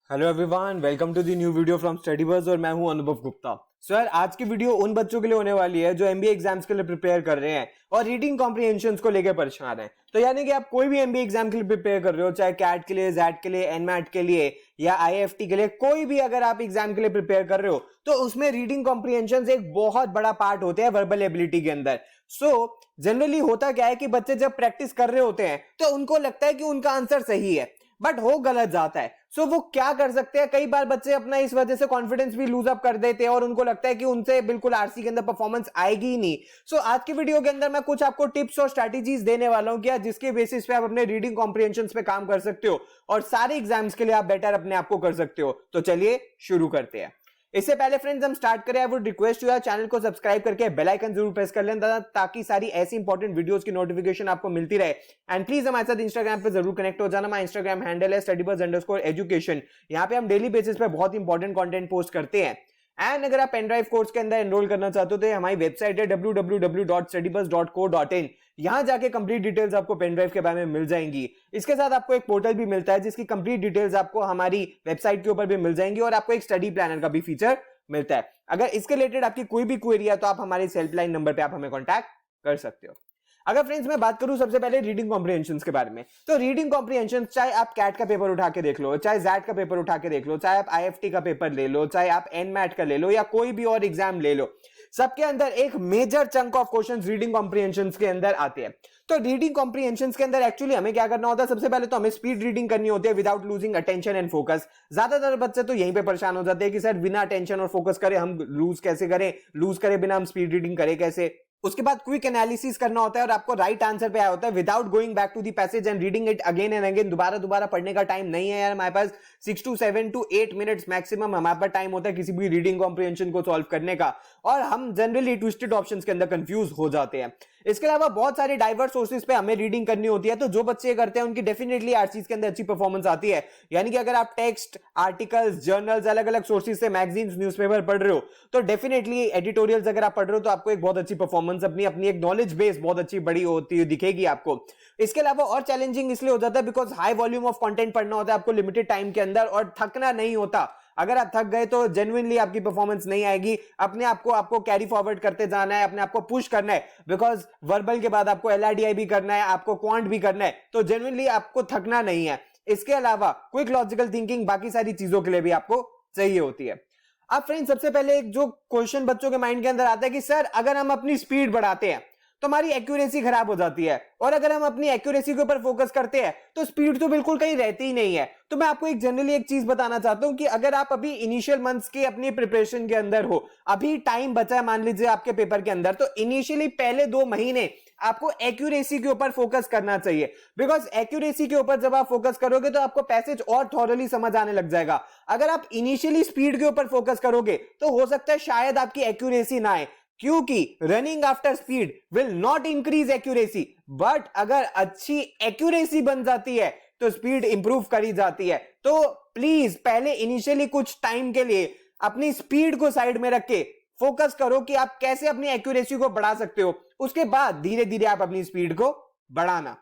Hello everyone, welcome to the new video from StudyBuzz और मैं हूं अनुभव गुप्ता। सर, आज की वीडियो उन बच्चों के लिए होने वाली है जो एमबीए एग्जाम्स के लिए प्रिपेयर कर रहे हैं और रीडिंग कॉम्प्रिहेंशंस को लेकर परेशान हैं। तो यानी कि आप कोई भी एमबीए एग्जाम के लिए प्रिपेयर कर रहे हो, चाहे कैट के लिए, जैट के लिए, एनमैट के लिए या आईएफटी के लिए, कोई भी अगर आप एग्जाम के लिए प्रिपेयर कर रहे हो तो उसमें रीडिंग कॉम्प्रिहेंशंस एक बहुत बड़ा पार्ट होते हैं वर्बल एबिलिटी के अंदर। जनरली होता क्या है कि बच्चे जब प्रैक्टिस कर रहे होते हैं तो उनको लगता है कि उनका आंसर सही है, बट हो गलत जाता है। वो क्या कर सकते हैं, कई बार बच्चे अपना इस वजह से कॉन्फिडेंस भी लूज अप कर देते हैं और उनको लगता है कि उनसे बिल्कुल आरसी के अंदर परफॉर्मेंस आएगी ही नहीं। आज की वीडियो के अंदर मैं कुछ आपको टिप्स और स्ट्रैटेजीज देने वाला हूं, क्या जिसके बेसिस पे आप अपने रीडिंग कॉम्प्रिहेंशंस पे काम कर सकते हो और सारे एग्जाम्स के लिए आप बेटर अपने आप को कर सकते हो। तो चलिए शुरू करते हैं। इससे पहले फ्रेंड्स हम स्टार्ट करें, I would request you channel को सब्सक्राइब करके बेल आइकन जरूर प्रेस कर लेना ताकि सारी ऐसी इंपॉर्टेंट वीडियोस की नोटिफिकेशन आपको मिलती रहे। एंड प्लीज हमारे साथ इंस्टाग्राम पे जरूर कनेक्ट हो जाना। हमारा इंस्टाग्राम हैंडल है studybuzz_education। यहाँ पे हम डेली बेसिस पे बहुत इंपॉर्टेंट कंटेंट पोस्ट करते हैं। एंड अगर आप पेनड्राइव कोर्स के अंदर एनरोल करना चाहते हो तो हमारी वेबसाइट है www.studybuzz.co.in। यहां जाके कंप्लीट डिटेल्स आपको पेनड्राइव के बारे में मिल जाएंगी। इसके साथ आपको एक पोर्टल भी मिलता है जिसकी कंप्लीट डिटेल्स आपको हमारी वेबसाइट के ऊपर भी मिल जाएंगी और आपको एक स्टडी प्लानर का भी फीचर मिलता है। अगर इसके रिलेटेड आपकी कोई भी क्वेरी है तो आप हमारे हेल्पलाइन नंबर पे आप हमें कांटेक्ट कर सकते हो। अगर फ्रेंड्स मैं बात करूं सबसे पहले रीडिंग कॉम्प्रिहेंशंस के बारे में, तो रीडिंग कॉम्प्रिहेंशंस चाहे आप कैट का पेपर उठा के देख लो, चाहे जैट का पेपर उठा के देख लो, चाहे आप आईएफटी का पेपर ले लो, चाहे आप एनमैट का ले लो या कोई भी और एग्जाम ले लो, सबके अंदर एक major chunk of questions reading comprehensions के अंदर आते हैं। तो रीडिंग कॉम्प्रिहेंशंस के अंदर एक्चुअली हमें क्या करना होता है, सबसे पहले तो हमें स्पीड रीडिंग करनी होती है without losing attention and focus. ज्यादातर बच्चे तो यहीं पे परेशान हो जाते हैं कि सर बिना अटेंशन और फोकस करे हम लूज कैसे करें, लूज करे बिना हम स्पीड रीडिंग करें कैसे। उसके बाद क्विक एनालिसिस करना होता है और आपको राइट आंसर पे आया होता है without going back to the passage and reading it again and again. दोबारा पढ़ने का टाइम नहीं है यार, हमारे पास 6 to 7 to 8 मिनट्स मैक्सिमम हमारे पास टाइम होता है किसी भी रीडिंग कॉम्प्रिहेंशन को सॉल्व करने का, और हम जनरली ट्विस्टेड ऑप्शंस के अंदर कंफ्यूज हो जाते हैं। इसके अलावा बहुत सारे डाइवर्स सोर्सेज पे हमें रीडिंग करनी होती है, तो जो बच्चे करते हैं उनकी डेफिनेटली आरसीज के अंदर अच्छी परफॉर्मेंस आती है। यानी कि अगर आप टेक्स्ट, आर्टिकल्स, जर्नल्स, अलग अलग सोर्सेज से मैगजीन्स, न्यूज़पेपर पढ़ रहे हो तो डेफिनेटली एडिटोरियल्स अगर आप पढ़ रहे हो तो आपको एक बहुत अच्छी परफॉर्मेंस, अपनी एक नॉलेज बेस बहुत अच्छी बड़ी होती है दिखेगी आपको। इसके अलावा और चैलेंजिंग इसलिए हो जाता है because high volume of content पढ़ना होता है आपको लिमिटेड टाइम के अंदर और थकना नहीं होता। अगर आप थक गए तो जेन्युइनली आपकी परफॉर्मेंस नहीं आएगी। अपने आपको कैरी फॉरवर्ड करते जाना है, अपने आपको पुश करना है, बिकॉज वर्बल के बाद आपको एलआरडीआई भी करना है, आपको क्वांट भी करना है, तो जेन्युइनली आपको थकना नहीं है। इसके अलावा क्विक लॉजिकल थिंकिंग बाकी सारी चीजों के लिए भी आपको चाहिए होती है। अब फ्रेंड्स सबसे पहले एक जो क्वेश्चन बच्चों के माइंड के अंदर आता है कि सर अगर हम अपनी स्पीड बढ़ाते हैं तो हमारी एक्यूरेसी खराब हो जाती है, और अगर हम अपनी एक्यूरेसी के ऊपर फोकस करते हैं तो स्पीड तो बिल्कुल कहीं रहती ही नहीं है। तो मैं आपको एक जनरली एक चीज बताना चाहता हूं कि अगर आप अभी इनिशियल मंथ्स के अपनी प्रिपरेशन के अंदर हो, अभी टाइम बचा है मान लीजिए आपके पेपर के अंदर, तो इनिशियली पहले 2 महीने आपको एक्यूरेसी के ऊपर फोकस करना चाहिए। बिकॉज एक्यूरेसी के ऊपर जब आप फोकस करोगे तो आपको पैसेज और थॉरली समझ आने लग जाएगा। अगर आप इनिशियली स्पीड के ऊपर फोकस करोगे तो हो सकता है शायद आपकी एक्यूरेसी ना आए, क्योंकि running after speed will not increase accuracy, but अगर अच्छी एक्यूरेसी बन जाती है तो स्पीड इंप्रूव करी जाती है। तो प्लीज पहले इनिशियली कुछ टाइम के लिए अपनी स्पीड को साइड में रख के फोकस करो कि आप कैसे अपनी एक्यूरेसी को बढ़ा सकते हो। उसके बाद धीरे धीरे आप अपनी स्पीड को बढ़ाना।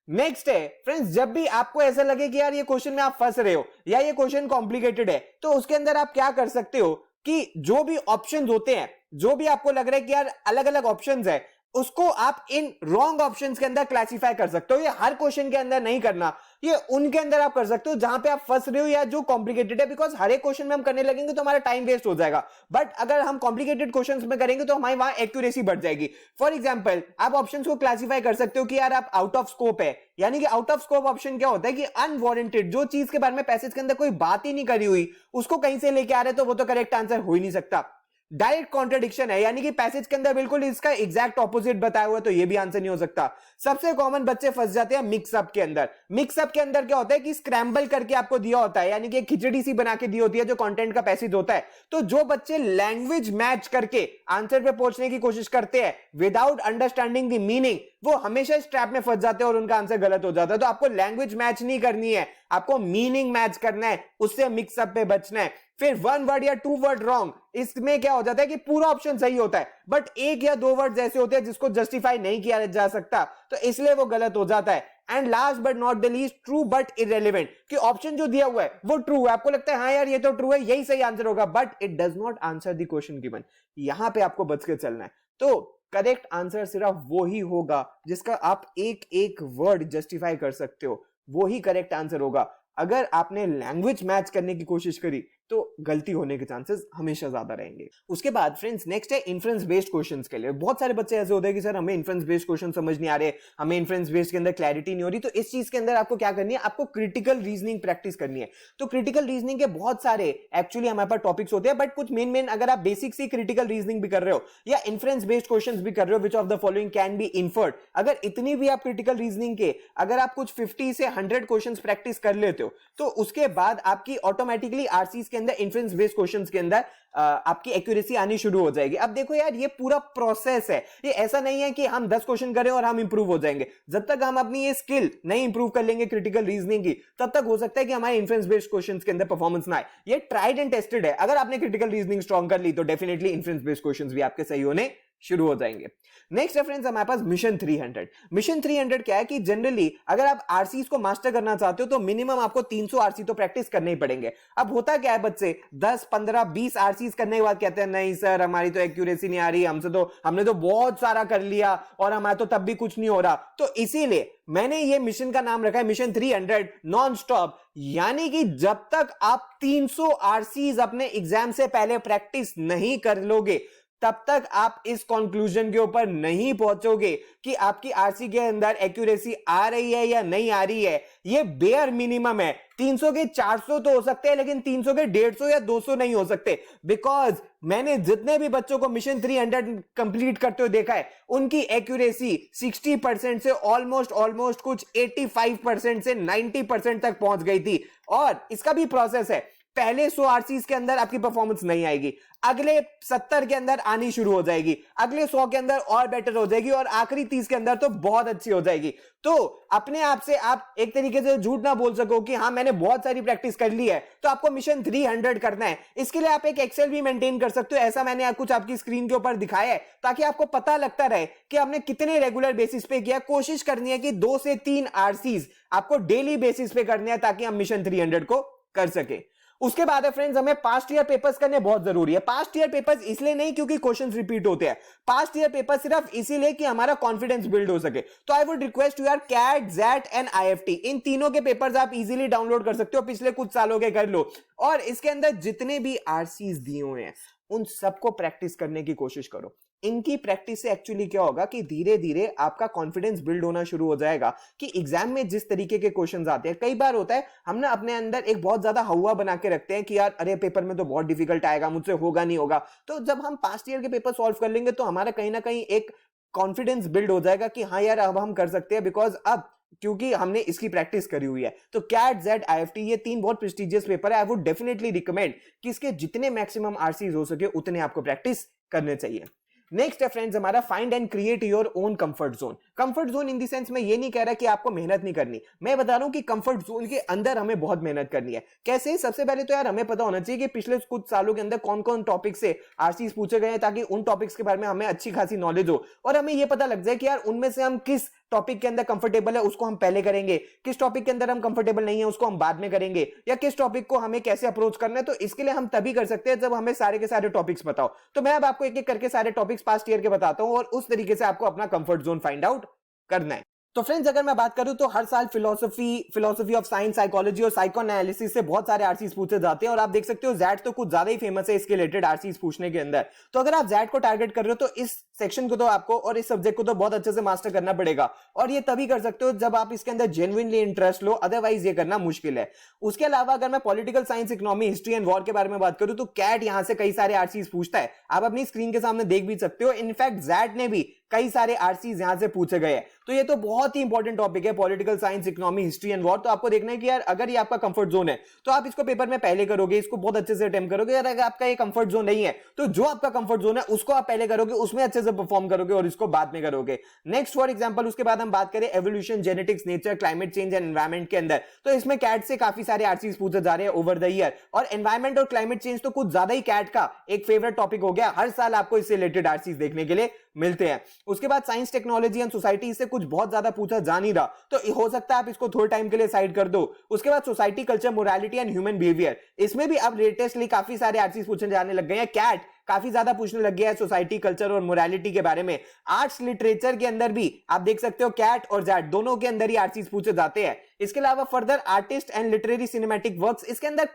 नेक्स्ट है फ्रेंड्स, जब भी आपको ऐसा लगे कि यार ये क्वेश्चन में आप फंस रहे हो या ये क्वेश्चन कॉम्प्लिकेटेड है, तो उसके अंदर आप क्या कर सकते हो कि जो भी ऑप्शंस होते हैं, जो भी आपको लग रहा है कि यार अलग अलग ऑप्शंस है, उसको आप इन रॉन्ग ऑप्शंस के अंदर क्लासिफाई कर सकते हो। ये हर क्वेश्चन के अंदर नहीं करना, ये उनके अंदर आप कर सकते हो जहां पे आप फंस रहे हो या जो कॉम्प्लिकेटेड है, बिकॉज हर एक क्वेश्चन में हम करने लगेंगे तो हमारा टाइम वेस्ट हो जाएगा। बट अगर हम कॉम्प्लिकेटेड क्वेश्चंस में करेंगे तो हमारी वहां एक्यूरेसी बढ़ जाएगी। फॉर एग्जांपल आप ऑप्शंस को क्लासिफाई कर सकते हो कि यार आप आउट ऑफ स्कोप है, यानी कि आउट ऑफ स्कोप ऑप्शन क्या होता है कि अनवारंटेड, जो चीज के बारे में पैसेज के अंदर कोई बात ही नहीं करी हुई उसको कहीं से लेके आ रहे तो वो तो करेक्ट आंसर हो ही नहीं सकता। डायरेक्ट कॉन्ट्रडिक्शन है, यानी कि पैसेज के अंदर बिल्कुल इसका एग्जैक्ट ऑपोजिट बताया हुआ है, तो ये भी आंसर नहीं हो सकता। सबसे कॉमन बच्चे फंस जाते हैं मिक्सअप के अंदर। मिक्सअप के अंदर क्या होता है कि स्क्रैम्बल करके आपको दिया होता है, यानी कि एक खिचड़ी सी बना के दी होती है जो कंटेंट का पैसेज होता है। तो जो बच्चे लैंग्वेज मैच करके आंसर पे पहुंचने की कोशिश करते हैं विदाउट अंडरस्टैंडिंग द मीनिंग, वो हमेशा इस ट्रैप में फंस जाते हैं और उनका आंसर गलत हो जाता है। तो आपको लैंग्वेज मैच नहीं करनी है, आपको मीनिंग मैच करना है, उससे मिक्सअप पे बचना है। फिर 1 वर्ड या 2 वर्ड रॉन्ग, इसमें क्या हो जाता है कि पूरा ऑप्शन सही होता है बट 1 या 2 वर्ड ऐसे होते हैं जिसको जस्टिफाई नहीं किया जा सकता, तो इसलिए वो गलत हो जाता है। And last but not the least true but irrelevant, कि ऑप्शन जो दिया हुआ है वो ट्रू है, आपको लगता है हाँ यार ये तो ट्रू है, यही सही आंसर होगा, but it does not answer the question given. यहां पे आपको बच के चलना है। तो करेक्ट आंसर सिर्फ वो ही होगा जिसका आप एक एक वर्ड जस्टिफाई कर सकते हो, वो ही करेक्ट आंसर होगा। अगर आपने लैंग्वेज मैच करने की कोशिश करी तो गलती होने के चांसेस हमेशा ज्यादा रहेंगे। उसके बाद फ्रेंड्स नेक्स्ट है इन्फ्रेंस बेस्ड क्वेश्चंस के लिए। बहुत सारे बच्चे ऐसे होते हैं कि सर हमें इन्फ्रेंस बेस्ड क्वेश्चन समझ नहीं आ रहे, हमें इन्फ्रेंस बेस्ड के अंदर क्लैरिटी नहीं हो रही। तो इस चीज के अंदर आपको क्या करनी है, आपको क्रिटिकल रीजनिंग प्रैक्टिस करनी है। तो क्रिटिकल रीजनिंग के बहुत सारे एक्चुअली हमारे पास टॉपिक्स होते हैं, बट कुछ मेन अगर आप बेसिक सी क्रिटिकल रीजनिंग भी कर रहे हो या इन्फ्रेंस बेस्ड क्वेश्चंस भी कर रहे हो, which of the following can be inferred, अगर इतनी भी आप क्रिटिकल रीजनिंग के अगर आप कुछ 50 से 100 क्वेश्चंस प्रैक्टिस कर लेते हो तो उसके बाद आपकी ऑटोमेटिकली आरसीज के अंदर इन्फ्रेंस बेस्ड क्वेश्चंस के अंदर आपकी एक्यूरेसी आनी शुरू हो जाएगी। अब देखो यार ये पूरा प्रोसेस है, ये ऐसा नहीं है कि हम 10 क्वेश्चन करें और हम इंप्रूव हो जाएंगे। जब तक हम अपनी ये स्किल नहीं इंप्रूव कर लेंगे क्रिटिकल रीजनिंग की, तब तक हो सकता है कि हमारे इन्फ्रेंस बेस्ड क्वेश्चंस के अंदर परफॉर्मेंस ना आए। ये ट्राइड एंड टेस्टेड है, अगर आपने क्रिटिकल रीजनिंग स्ट्रॉन्ग कर ली तो डेफिनेटली इन्फ्रेंस बेस्ड क्वेश्चंस भी आपके सही होने शुरू हो जाएंगे। नेक्स्ट रेफरेंस हमारे पास मिशन 300। मिशन 300 क्या है कि जनरली अगर आप आरसीज को मास्टर करना चाहते हो तो मिनिमम आपको 300 आरसी तो प्रैक्टिस करने ही पड़ेंगे। अब होता क्या है, बच्चे 10 15 20 आरसीज करने के बाद कहते हैं नहीं सर हमारी तो एक्यूरेसी नहीं आ रही, हमने तो बहुत सारा कर लिया और हमारा तो तब भी कुछ नहीं हो रहा। तो इसीलिए मैंने ये मिशन का नाम रखा है मिशन 300 नॉन स्टॉप, यानी कि जब तक आप 300 आरसीज अपने एग्जाम से पहले प्रैक्टिस नहीं कर लोगे तब तक आप इस कंक्लूजन के ऊपर नहीं पहुंचोगे कि आपकी आरसी के अंदर एक्यूरेसी आ रही है या नहीं आ रही है। ये बेयर मिनिमम है। 300 के 400 तो हो सकते हैं, लेकिन 300 के 150 या 200 नहीं हो सकते, बिकॉज मैंने जितने भी बच्चों को मिशन 300 कंप्लीट करते हुए देखा है उनकी एक्यूरेसी 60% से ऑलमोस्ट कुछ 85% से 90% तक पहुंच गई थी। और इसका भी प्रोसेस है, पहले 100 आरसीज के अंदर आपकी परफॉर्मेंस नहीं आएगी, अगले 70 के अंदर आनी शुरू हो जाएगी, अगले 100 के अंदर और बेटर हो जाएगी और आखिरी 30 के अंदर तो बहुत अच्छी हो जाएगी। तो अपने आप से आप एक तरीके से झूठ ना बोल सको कि हाँ मैंने बहुत सारी प्रैक्टिस कर ली है, तो आपको मिशन 300 करना है। इसके लिए आप एक एक्सेल भी मेंटेन कर सकते हो, ऐसा मैंने कुछ आपकी स्क्रीन के ऊपर दिखाया है ताकि आपको पता लगता रहे कि आपने कितने रेगुलर बेसिस पे किया। कोशिश करनी है कि 2 से 3 आरसीज आपको डेली बेसिस पे करने हैं ताकि हम मिशन 300 को कर सके। उसके बाद है फ्रेंड्स हमें पास्ट ईयर पेपर्स करने बहुत जरूरी है। पास्ट ईयर पेपर्स इसलिए नहीं क्योंकि क्वेश्चंस रिपीट होते हैं, पास्ट ईयर पेपर सिर्फ इसीलिए कि हमारा कॉन्फिडेंस बिल्ड हो सके। तो आई वुड रिक्वेस्ट यू यार कैट, जैट एंड आईएफटी, इन तीनों के पेपर्स आप इजीली डाउनलोड कर सकते हो, पिछले कुछ सालों के कर लो, और इसके अंदर जितने भी आरसीज दिए हुए हैं उन सबको प्रैक्टिस करने की कोशिश करो। इनकी प्रैक्टिस से एक्चुअली क्या होगा कि धीरे धीरे आपका कॉन्फिडेंस बिल्ड होना शुरू हो जाएगा कि एग्जाम में जिस तरीके के क्वेश्चंस आते हैं, कई बार होता है हम ना अपने अंदर एक बहुत ज्यादा हवा बना के रखते हैं कि यार अरे पेपर में तो बहुत डिफिकल्ट आएगा, मुझसे होगा नहीं होगा। तो जब हम पास्ट ईयर के पेपर सॉल्व कर लेंगे तो हमारा कहीं ना कहीं एक कॉन्फिडेंस बिल्ड हो जाएगा कि हाँ यार अब हम कर सकते हैं, बिकॉज अब क्योंकि हमने इसकी प्रैक्टिस करी हुई है। तो कैट, जेड, आईएफटी ये 3 बहुत प्रेस्टिजियस पेपर है। आई वुड डेफिनेटली रिकमेंड कि इसके जितने मैक्सिमम आरसीज हो सके उतने आपको प्रैक्टिस करने चाहिए। नेक्स्ट है फ्रेंड्स हमारा find and create your own comfort zone. Comfort zone in the sense में ये नहीं कह रहा कि आपको मेहनत नहीं करनी, मैं बता रहा हूं कि कंफर्ट जोन के अंदर हमें बहुत मेहनत करनी है। कैसे? सबसे पहले तो यार हमें पता होना चाहिए कि पिछले कुछ सालों के अंदर कौन कौन टॉपिक से आरसीज पूछे गए हैं, ताकि उन टॉपिक्स के बारे में हमें अच्छी खासी नॉलेज हो और हमें यह पता लग जाए कि यार उनमें से हम किस टॉपिक के अंदर कंफर्टेबल है उसको हम पहले करेंगे, किस टॉपिक के अंदर हम कंफर्टेबल नहीं है उसको हम बाद में करेंगे, या किस टॉपिक को हमें कैसे अप्रोच करना है। तो इसके लिए हम तभी कर सकते हैं जब हमें सारे के सारे टॉपिक्स बताओ। तो मैं अब आपको एक एक करके सारे टॉपिक्स पास्ट ईयर के बताता हूं और उस तरीके से आपको अपना कंफर्ट जोन फाइंड आउट करना है। तो फ्रेंड्स अगर मैं बात करूं तो हर साल फिलोसफी ऑफ साइंस, साइकोलॉजी और साइको एनालिसिस से बहुत सारे आरसीज पूछे जाते हैं और आप देख सकते हो जैट तो कुछ ज्यादा ही फेमस है इसके रिलेटेड आरसीज पूछने के अंदर। तो अगर आप जैट को टारगेट कर रहे हो तो इस सेक्शन को तो आपको और इस सब्जेक्ट को तो बहुत अच्छे से मास्टर करना पड़ेगा, और ये तभी कर सकते हो जब आप इसके अंदर जेन्युइनली इंटरेस्ट लो, अदरवाइज ये करना मुश्किल है। उसके अलावा अगर मैं political science, economy, history and war के बारे में बात करूं तो कैट यहां से कई सारे आरसीज पूछता है, आप अपनी स्क्रीन के सामने देख भी सकते हो। इनफैक्ट जैट ने भी कई सारे आरसीज यहां से पूछे गए हैं। तो ये तो बहुत ही इंपॉर्टेंट टॉपिक है, political science, economy, history and war. तो आपको देखना है कि यार अगर ये आपका कंफर्ट जोन है तो आप इसको पेपर में पहले करोगे, इसको बहुत अच्छे से अटेम्प्ट करोगे। अगर आपका ये कंफर्ट जोन नहीं है तो जो आपका कंफर्ट जोन है उसको आप पहले करोगे, उसमें अच्छे से परफॉर्म करोगे और इसको बाद में करोगे। नेक्स्ट फॉर एग्जांपल उसके बाद हम बात करें evolution, genetics, nature, climate change and environment के अंदर, तो इसमें कैट से काफी सारे आरसीज पूछे जा रहे हैं ओवर द ईयर। और एनवायरमेंट और क्लाइमेट चेंज तो कुछ ज्यादा ही कैट का एक फेवरेट टॉपिक हो गया, हर साल आपको इससे रिलेटेड आरसीज देखने के लिए मिलते हैं। उसके बाद साइंस टेक्नोलॉजी एंड सोसाइटी, इससे कुछ बहुत ज्यादा पूछा जा नहीं रहा, तो हो सकता है आप इसको थोड़े टाइम के लिए साइड कर दो। उसके बाद society, culture, morality and human behaviour, इसमें भी अब लेटेस्टली काफी सारे आरसीज पूछने जाने लग गए हैं। कैट काफी ज्यादा पूछने लग गया है सोसाइटी, कल्चर और मोरालिटी के बारे में। आर्ट्स लिटरेचर के अंदर भी आप देख सकते हो कैट और जैट दोनों के अंदर ही आरसीज पूछे जाते हैं। इसके अलावा further artist and literary cinematic works, इसके अंदर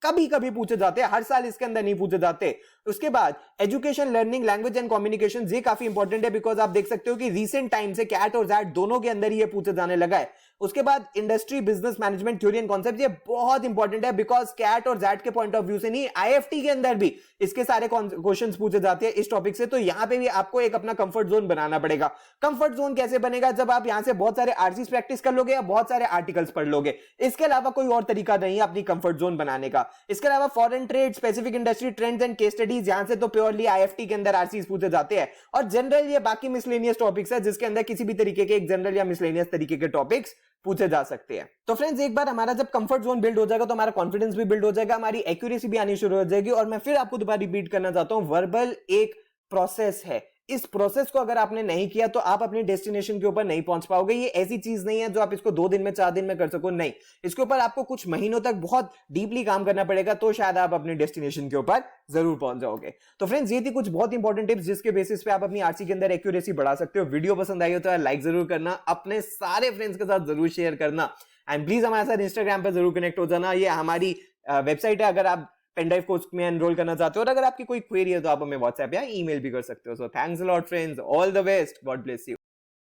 कभी कभी पूछे जाते हैं, हर साल इसके अंदर नहीं पूछे जाते। उसके बाद education, learning, language and communication, ये काफी इंपॉर्टेंट है बिकॉज आप देख सकते हो कि रीसेंट टाइम से कैट और जैट दोनों के अंदर ये पूछे जाने लगा है। उसके बाद industry, business management, theory and concept, ये बहुत इंपॉर्टेंट है बिकॉज कैट और जैट के पॉइंट ऑफ व्यू से नहीं, आईएफटी के अंदर भी इसके सारे क्वेश्चंस पूछे जाते हैं इस टॉपिक से। तो यहां पे भी आपको एक अपना कंफर्ट जोन बनाना पड़ेगा। कंफर्ट जोन कैसे बनेगा? जब आप यहां से बहुत सारे आरसीज प्रैक्टिस कर लोगे या बहुत सारे आर्टिकल्स पढ़ लोगे। इसके अलावा कोई और तरीका नहीं है अपनी कंफर्ट जोन बनाने का। इसके अलावा foreign trade, specific industry trends and case studies, यहां से तो प्योरली आईएफटी के अंदर आरसीज पूछे जाते हैं। और जनरल ये बाकी मिसलेनियस टॉपिक्स है जिसके अंदर किसी भी तरीके के एक जनरल या मिसलेनियस तरीके के टॉपिक्स पूछे जा सकते हैं। तो फ्रेंड्स, एक बार हमारा जब कंफर्ट जोन बिल्ड हो जाएगा तो हमारा कॉन्फिडेंस भी बिल्ड हो जाएगा, हमारी एक्यूरेसी भी आनी शुरू हो जाएगी। और मैं फिर आपको दोबारा रिपीट करना चाहता हूं, वर्बल एक प्रोसेस है। इस प्रोसेस को अगर आपने नहीं किया तो आप अपनी डेस्टिनेशन के ऊपर नहीं पहुंच पाओगे। ये ऐसी चीज नहीं है जो आप इसको 2 दिन में 4 दिन में कर सको, नहीं, इसके ऊपर आपको कुछ महीनों तक बहुत डीपली काम करना पड़ेगा, तो शायद आप अपने डेस्टिनेशन के ऊपर जरूर पहुंच जाओगे। तो फ्रेंड्स, ये थी कुछ बहुत इंपॉर्टेंट टिप्स जिसके बेसिस पे आप अपनी आरसी के अंदर एक्यूरेसी बढ़ा सकते हो। वीडियो पसंद आई हो तो लाइक जरूर करना, अपने सारे फ्रेंड्स के साथ जरूर शेयर करना एंड प्लीज हमारे साथ इंस्टाग्राम पे जरूर कनेक्ट हो जाना। ये हमारी वेबसाइट है, अगर आप पेनड्राइव कोर्स में एनरोल करना चाहते हो, और अगर आपकी कोई क्वेरी है तो आप हमें व्हाट्सएप या ईमेल भी कर सकते हो। So thanks a lot friends, all the best, God bless you.